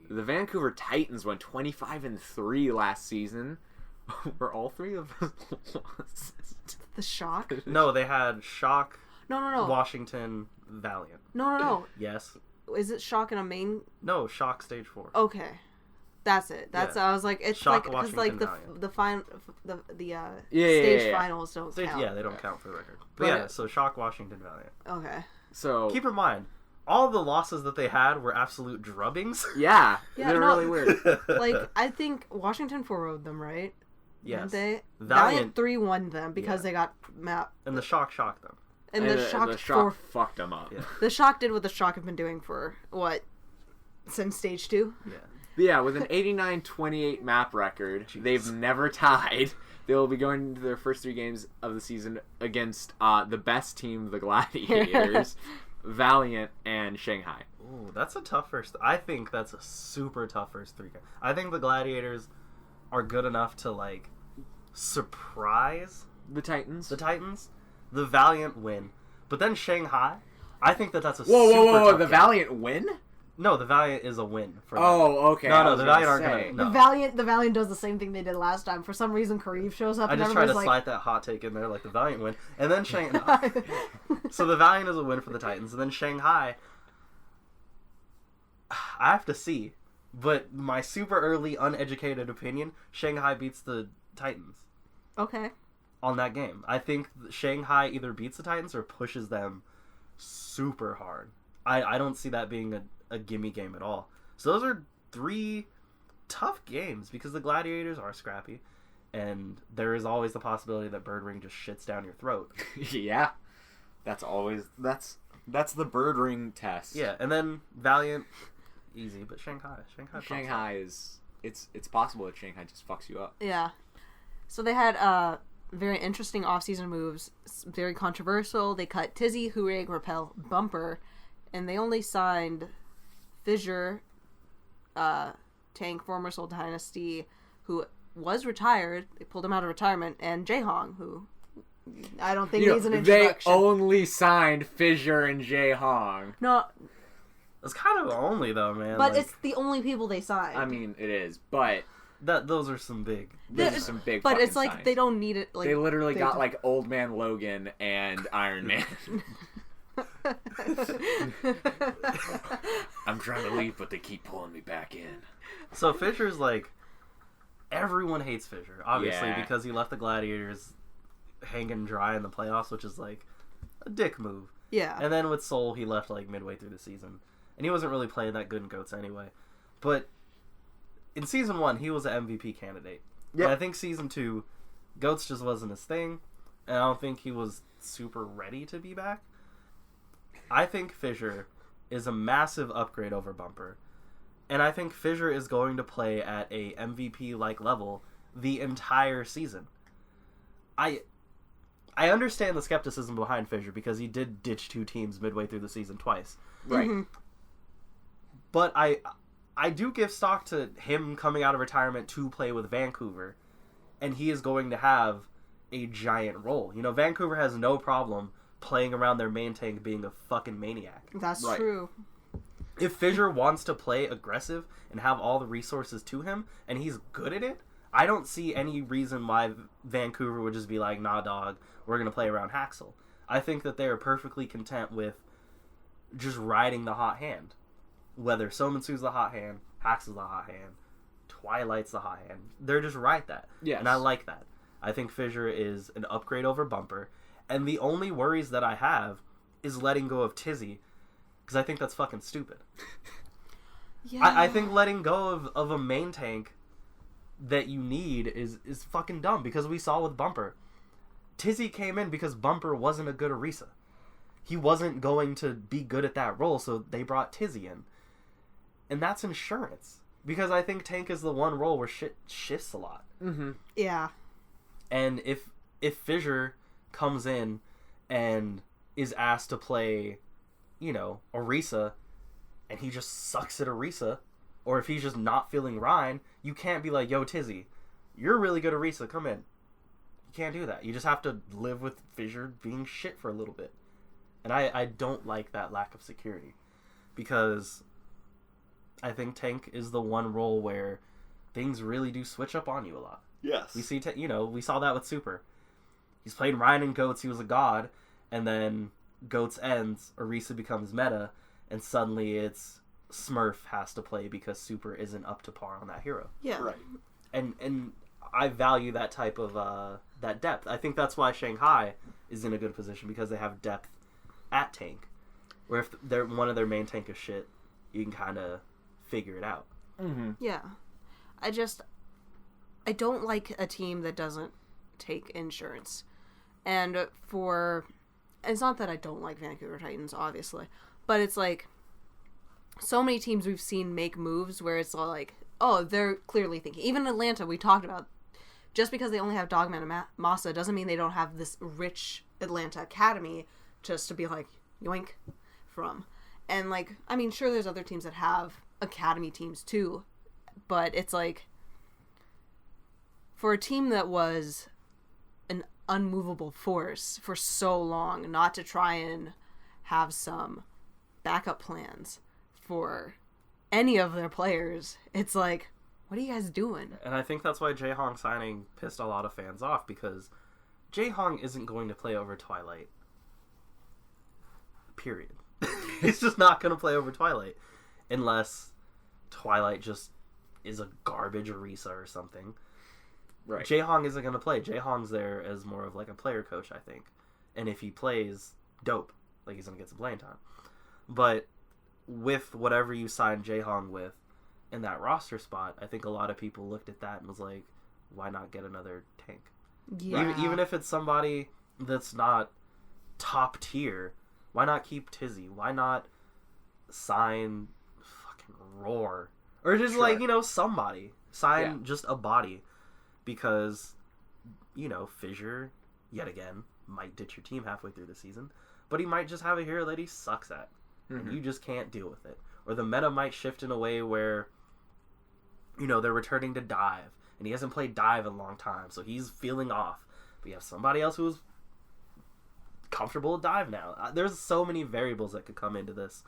The Vancouver Titans went 25-3 last season. Were all three of us The Shock? No, they had Shock, No. Washington, Valiant. No. Yes. Is it Shock in a main? No, Shock Stage 4. Okay. That's it. I was like, it's Shock, like, because like Washington, the stage finals don't count. Yeah, they don't count for the record. But so Shock, Washington, Valiant. Okay. So keep in mind, all the losses that they had were absolute drubbings. Yeah, they're really weird. Like, I think Washington 4-0'd them, right? Yes. They Valiant 3-1 them because they got mapped. And the Shock shocked them. And the Shock fucked them up. Yeah. The Shock did what the Shock have been doing for, since Stage 2? Yeah. Yeah, with an 89-28 map record, they've never tied. They will be going into their first 3 games of the season against the best team, the Gladiators, Valiant, and Shanghai. Ooh, that's a tough first. I think that's a super tough first 3 games. I think the Gladiators are good enough to, like, surprise the Titans. The Valiant win. But then Shanghai, I think that's a Whoa, tough the game. Valiant win? No, the Valiant is a win for them. Oh, okay. No, the Valiant aren't going to... No. The Valiant does the same thing they did last time. For some reason, Kareev shows up I and just tried to everybody's slide that hot take in there, like the Valiant win. And then Shanghai... So the Valiant is a win for the Titans. And then Shanghai... I have to see. But my super early, uneducated opinion, Shanghai beats the Titans. Okay. On that game. I think Shanghai either beats the Titans or pushes them super hard. I don't see that being a gimme game at all. So those are 3 tough games because the Gladiators are scrappy, and there is always the possibility that Bird Ring just shits down your throat. Yeah, that's the Bird Ring test. Yeah, and then Valiant, easy, but Shanghai is it's possible that Shanghai just fucks you up. Yeah. So they had very interesting off-season moves, very controversial. They cut Tizi, Ryujehong, Repel, Bumper, and they only signed Fissure, Tank, former Seoul Dynasty, who was retired. They pulled him out of retirement, and Ryujehong, who I don't think needs an introduction. They only signed Fissure and Ryujehong. No. It's kind of only, though, man. But it's the only people they signed. I mean, it is, but... Those are some big... Those are some big But fucking it's like, signs. they don't need it. Like, they literally got, like, Old Man Logan and Iron Man. I'm trying to leave, but they keep pulling me back in. So Fissure's like... Everyone hates Fissure, obviously, because he left the Gladiators hanging dry in the playoffs, which is, like, a dick move. Yeah. And then with Seoul, he left, like, midway through the season. And he wasn't really playing that good in GOATS anyway. But in Season 1, he was an MVP candidate. Yeah. And I think Season 2, GOATS just wasn't his thing. And I don't think he was super ready to be back. I think Fissure is a massive upgrade over Bumper. And I think Fissure is going to play at a MVP-like level the entire season. I understand the skepticism behind Fissure because he did ditch 2 teams midway through the season twice. Right. Mm-hmm. But I do give stock to him coming out of retirement to play with Vancouver, and he is going to have a giant role. You know, Vancouver has no problem playing around their main tank being a fucking maniac. That's true. If Fissure wants to play aggressive and have all the resources to him, and he's good at it, I don't see any reason why Vancouver would just be like, nah, dog, we're going to play around Haxel. I think that they are perfectly content with just riding the hot hand. Whether Somansu's the hot hand, Haxel's the hot hand, Twilight's the hot hand. They're just right that. Yes. And I like that. I think Fissure is an upgrade over Bumper. And the only worries that I have is letting go of Tizi, because I think that's fucking stupid. Yeah. I think letting go of a main tank that you need is fucking dumb, because we saw with Bumper. Tizi came in because Bumper wasn't a good Orisa. He wasn't going to be good at that role, so they brought Tizi in. And that's insurance. Because I think tank is the one role where shit shifts a lot. Mm-hmm. Yeah. And if Fissure comes in and is asked to play, you know, Orisa, and he just sucks at Orisa, or if he's just not feeling Rhine, you can't be like, yo, Tizi, you're really good at Orisa, come in. You can't do that. You just have to live with Fissure being shit for a little bit. And I don't like that lack of security. Because I think tank is the one role where things really do switch up on you a lot. Yes. We see, we saw that with Super. He's played Ryan and Goats, he was a god, and then Goats ends, Orisa becomes meta, and suddenly it's Smurf has to play because Super isn't up to par on that hero. Yeah. Right. And I value that type of that depth. I think that's why Shanghai is in a good position, because they have depth at tank. Where if one of their main tank is shit, you can kind of figure it out. Mm-hmm. Yeah. I don't like a team that doesn't take insurance. And it's not that I don't like Vancouver Titans, obviously, but it's like so many teams we've seen make moves where it's like, oh, they're clearly thinking. Even Atlanta, we talked about, just because they only have Dogman and Masa doesn't mean they don't have this rich Atlanta academy just to be like, yoink, from. And like, I mean, sure, there's other teams that have academy teams too, but it's like, for a team that was an unmovable force for so long, not to try and have some backup plans for any of their players, it's like, what are you guys doing? And I think that's why Ryujehong signing pissed a lot of fans off, because Ryujehong isn't going to play over Twilight. Period. He's just not going to play over Twilight unless Twilight just is a garbage Orisa or something. Right. Ryujehong isn't going to play. Jaehong's there as more of like a player coach, I think. And if he plays, dope. Like, he's going to get some playing time. But with whatever you sign Ryujehong with in that roster spot, I think a lot of people looked at that and was like, why not get another tank? Yeah. Even if it's somebody that's not top tier, why not keep Tizi? Why not sign fucking Roar? Or just Sure. like, somebody. Sign just a body. Because, Fissure, yet again, might ditch your team halfway through the season. But he might just have a hero that he sucks at. Mm-hmm. And you just can't deal with it. Or the meta might shift in a way where, they're returning to dive. And he hasn't played dive in a long time. So he's feeling off. But you have somebody else who's comfortable with dive now. There's so many variables that could come into this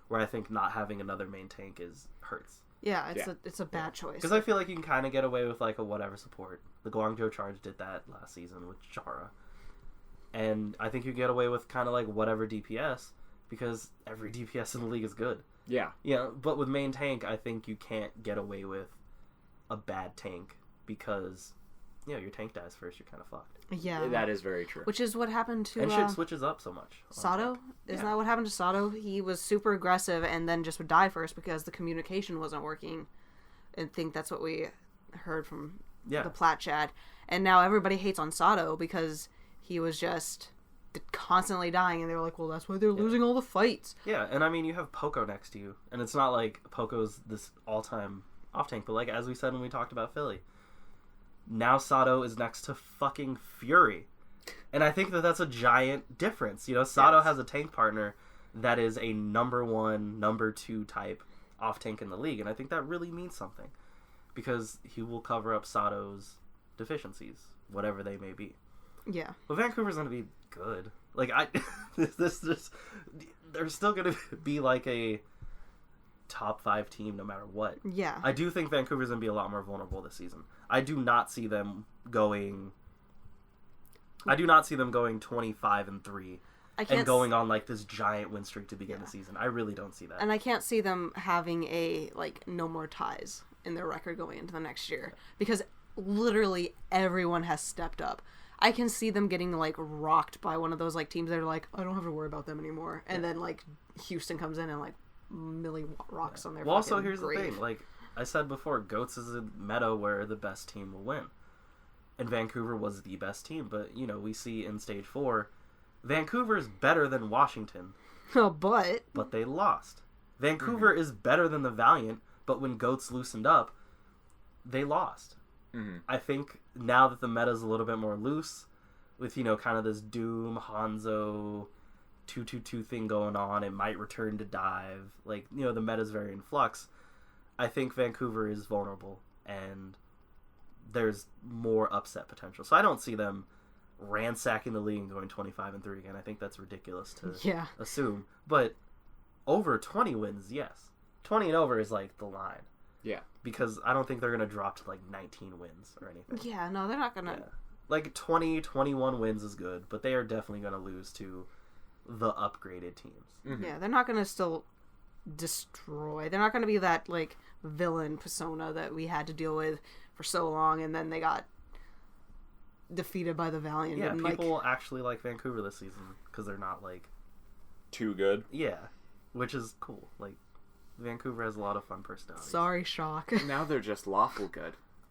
where I think not having another main tank hurts. Yeah, it's a bad choice. Because I feel like you can kind of get away with like a whatever support. The Guangzhou Charge did that last season with Chara. And I think you get away with kind of like whatever DPS, because every DPS in the league is good. Yeah. Yeah, but with main tank, I think you can't get away with a bad tank, because, your tank dies first, you're kind of fucked. Yeah. That is very true. Which is what happened to... And shit switches up so much. Sato? Isn't that what happened to Sato? He was super aggressive and then just would die first because the communication wasn't working. I think that's what we heard from the Plat chat. And now everybody hates on Sato because he was just constantly dying, and they were like, well, that's why they're losing all the fights. Yeah, and I mean, you have Poco next to you, and it's not like Poco's this all-time off-tank, but like, as we said when we talked about Philly, now Sato is next to fucking Fury. And I think that's a giant difference. Sato has a tank partner that is a number 1, number 2 type off-tank in the league, and I think that really means something, because he will cover up Sato's deficiencies, whatever they may be. Yeah. But Vancouver's going to be good. Like, they're still going to be like a top 5 team no matter what. Yeah. I do think Vancouver's going to be a lot more vulnerable this season. I do not see them going 25-3 and going on like this giant win streak to begin the season. I really don't see that. And I can't see them having a no more ties in their record going into the next year, because literally everyone has stepped up. I can see them getting rocked by one of those teams that are like, I don't have to worry about them anymore, and then Houston comes in and Millie rocks on their Well, also, fucking here's grave. the thing. Like I said before, GOATS is a meta where the best team will win. And Vancouver was the best team. But, we see in Stage 4, Vancouver is better than Washington. Oh, but they lost. Vancouver is better than the Valiant, but when GOATS loosened up, they lost. Mm-hmm. I think now that the meta's a little bit more loose, with, kind of this Doom, Hanzo, 2-2-2 thing going on, it might return to dive. The meta's very in flux. I think Vancouver is vulnerable, and there's more upset potential. So I don't see them ransacking the league and going 25-3 again. I think that's ridiculous to assume. But over 20 wins, yes. 20 and over is like the line. Yeah. Because I don't think they're going to drop to like 19 wins or anything. Yeah, no, they're not going to. Yeah. Like 20, 21 wins is good, but they are definitely going to lose to the upgraded teams. Mm-hmm. Yeah, they're not going to still destroy. They're not going to be that like villain persona that we had to deal with for so long, and then they got defeated by the Valiant. Yeah, and, people actually like Vancouver this season because they're not like too good. Yeah, which is cool. Like Vancouver has a lot of fun personalities. Sorry, Shock. Now they're just lawful good.